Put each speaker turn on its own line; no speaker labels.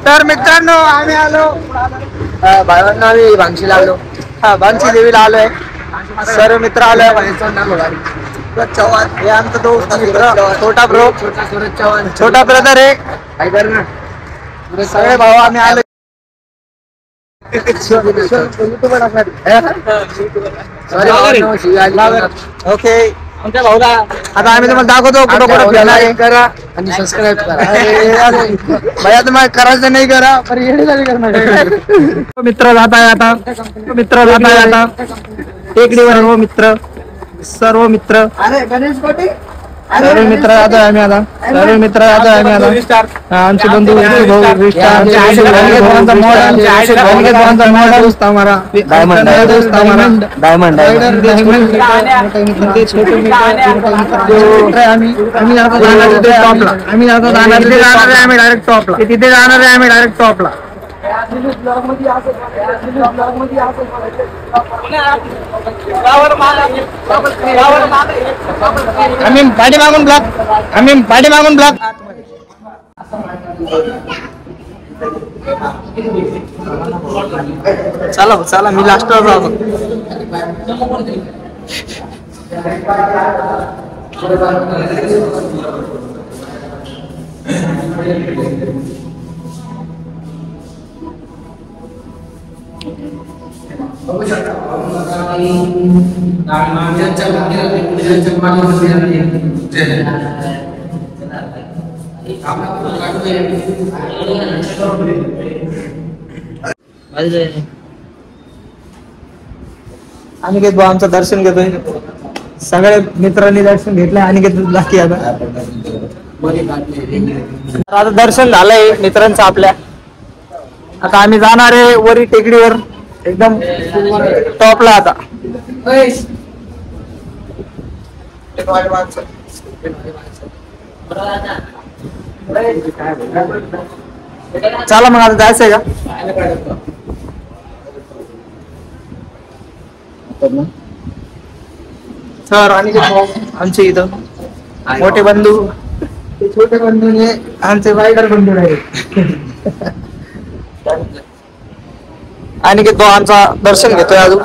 तर मित्रांनो आम्ही आलो
भावांना आम्ही भांगशीला आलो.
हा भांगशी देवीला आलोय. सर्व मित्र आलोय.
चव्हाण
हे आमचा दोस्त मित्र छोटा ब्रो,
सूरज चव्हाण,
छोटा ब्रदर आहे.
काय कर ना
सगळे भाऊ आम्ही आलो. ओके
आमच्या भाऊला
आता आम्ही तुम्हाला दाखवतो कुठं कुठं फिरणार आहे.
करा आणि सबस्क्राईब करा.
भैया तुम्हाला करायचं नाही करा पर येण्यासाठी करणार. मित्र जात आहे आता, मित्र जात आहे आता टेकडीवर. सर्व मित्र, सर्व मित्र,
अरे गणेश कोटी
सर्व मित्र जात आहे आम्ही आता, सर्व मित्र जात आहे आम्ही आता. आमचे बंधू मॉडल दोस्त हमारा डायमंड दोस्त हमारा
डायमंड
आम्ही आता जाणार टॉपला. आम्ही आता जाणार तिथे जाणार आहे आम्ही डायरेक्ट टॉपला. तिथे जाणार आहे आम्ही डायरेक्ट टॉपला. आम्ही पाठीमागून ब्लॉक, आम्ही पाठीमागून ब्लॉक. चला चला मी लास्टवर जातो. अनिकेत भाऊ आमचं दर्शन घेतोय. सगळे मित्रांनी दर्शन घेतलंय. अनिकेत बाकी आता दर्शन झालंय मित्रांचं आपल्या. आता आम्ही जाणार आहे वरी टेकडीवर एकदम टॉपला. आता चला मग आता जायचंय का सर. आणि आमचे इथं मोठे बंधू, छोटे बंधू आमचे वायडर बंधू आहे. आणि तो आमचा दर्शन घेतोय अजून.